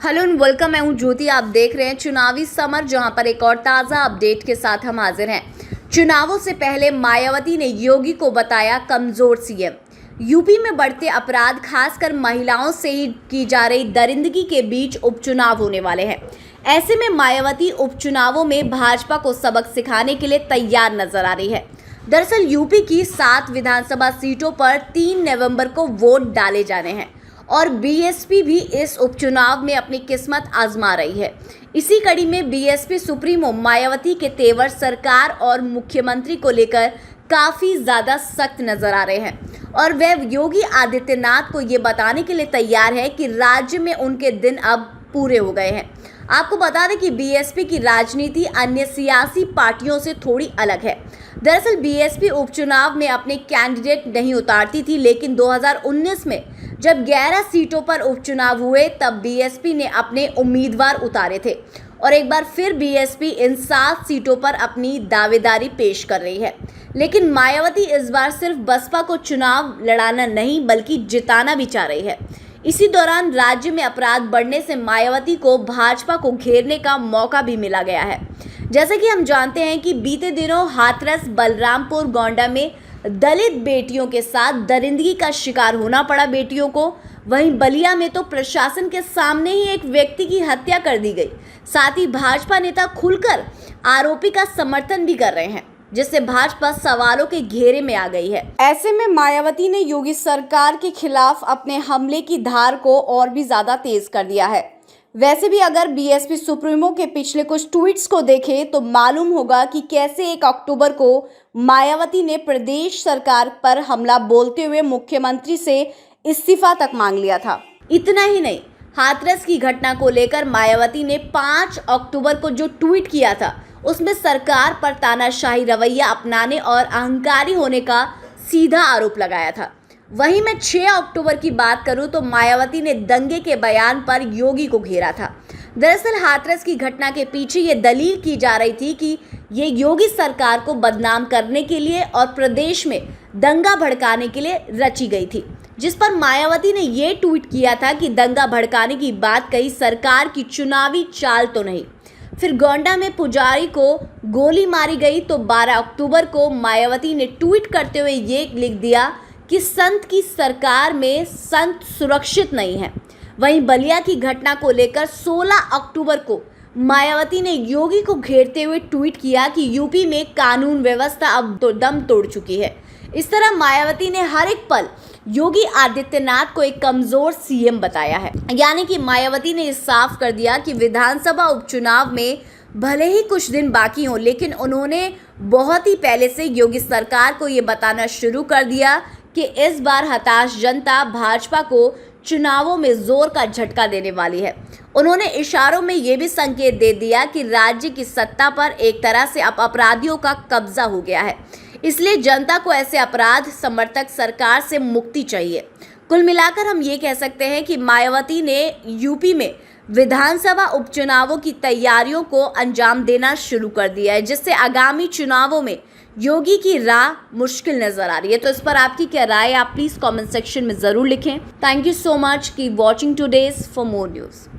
Hello and welcome. मैं हूं ज्योति। आप देख रहे हैं चुनावी समर, जहां पर एक और ताज़ा अपडेट के साथ हम हाजिर हैं। चुनावों से पहले मायावती ने योगी को बताया कमजोर सीएम। यूपी में बढ़ते अपराध, खासकर महिलाओं से ही की जा रही दरिंदगी के बीच उपचुनाव होने वाले हैं। ऐसे में मायावती उपचुनावों में भाजपा को सबक सिखाने के लिए तैयार नजर आ रही है। दरअसल यूपी की 7 विधानसभा सीटों पर 3 नवंबर को वोट डाले जाने हैं और बीएसपी भी इस उपचुनाव में अपनी किस्मत आजमा रही है। इसी कड़ी में बीएसपी सुप्रीमो मायावती के तेवर सरकार और मुख्यमंत्री को लेकर काफ़ी ज़्यादा सख्त नजर आ रहे हैं और वह योगी आदित्यनाथ को ये बताने के लिए तैयार है कि राज्य में उनके दिन अब पूरे हो गए हैं। आपको बता दें कि बीएसपी की राजनीति अन्य सियासी पार्टियों से थोड़ी अलग है। दरअसल बीएसपी उपचुनाव में अपने कैंडिडेट नहीं उतारती थी, लेकिन 2019 में जब 11 सीटों पर उपचुनाव हुए तब बीएसपी ने अपने उम्मीदवार उतारे थे और एक बार फिर बीएसपी इन 7 सीटों पर अपनी दावेदारी पेश कर रही है। लेकिन मायावती इस बार सिर्फ बसपा को चुनाव लड़ाना नहीं बल्कि जिताना भी चाह रही है। इसी दौरान राज्य में अपराध बढ़ने से मायावती को भाजपा को घेरने का मौका भी मिला गया है। जैसे कि हम जानते हैं कि बीते दिनों हाथरस, बलरामपुर, गोंडा में दलित बेटियों के साथ दरिंदगी का शिकार होना पड़ा बेटियों को। वहीं बलिया में तो प्रशासन के सामने ही एक व्यक्ति की हत्या कर दी गई। साथ ही भाजपा नेता खुलकर आरोपी का समर्थन भी कर रहे हैं, जिससे भाजपा सवालों के घेरे में आ गई है। ऐसे में मायावती ने योगी सरकार के खिलाफ अपने हमले की धार को और भी ज्यादा तेज कर दिया है। वैसे भी अगर बीएसपी सुप्रीमो के पिछले कुछ ट्वीट्स को देखें तो मालूम होगा कि कैसे 1 अक्टूबर को मायावती ने प्रदेश सरकार पर हमला बोलते हुए मुख्यमंत्री से इस्तीफा तक मांग लिया था। इतना ही नहीं, हाथरस की घटना को लेकर मायावती ने 5 अक्टूबर को जो ट्वीट किया था उसमें सरकार पर तानाशाही रवैया अपनाने और अहंकारी होने का सीधा आरोप लगाया था। वहीं मैं 6 अक्टूबर की बात करूं तो मायावती ने दंगे के बयान पर योगी को घेरा था। दरअसल हाथरस की घटना के पीछे ये दलील की जा रही थी कि ये योगी सरकार को बदनाम करने के लिए और प्रदेश में दंगा भड़काने के लिए रची गई थी, जिस पर मायावती ने ये ट्वीट किया था कि दंगा भड़काने की बात कही सरकार की चुनावी चाल तो नहीं। फिर गोंडा में पुजारी को गोली मारी गई तो 12 अक्टूबर को मायावती ने ट्वीट करते हुए ये लिख दिया कि संत की सरकार में संत सुरक्षित नहीं है। वहीं बलिया की घटना को लेकर 16 अक्टूबर को मायावती ने योगी को घेरते हुए ट्वीट किया कि यूपी में कानून व्यवस्था अब तो दम तोड़ चुकी है। इस तरह मायावती ने हर एक पल योगी आदित्यनाथ को एक कमजोर सीएम बताया है। यानी कि मायावती ने साफ कर दिया कि विधानसभा उपचुनाव में भले ही कुछ दिन बाकी हों, लेकिन उन्होंने बहुत ही पहले से योगी सरकार को ये बताना शुरू कर दिया कि इस बार हताश जनता भाजपा को चुनावों में जोर का झटका देने वाली है। उन्होंने इशारों में ये भी संकेत दे दिया कि राज्य की सत्ता पर एक तरह से अब अपराधियों का कब्जा हो गया है, इसलिए जनता को ऐसे अपराध समर्थक सरकार से मुक्ति चाहिए। कुल मिलाकर हम ये कह सकते हैं कि मायावती ने यूपी में विधानसभा उपचुनावों की तैयारियों को अंजाम देना शुरू कर दिया है, जिससे आगामी चुनावों में योगी की राह मुश्किल नजर आ रही है। तो इस पर आपकी क्या राय है, आप प्लीज कमेंट सेक्शन में जरूर लिखें। Thank you so much, keep watching today's for more news.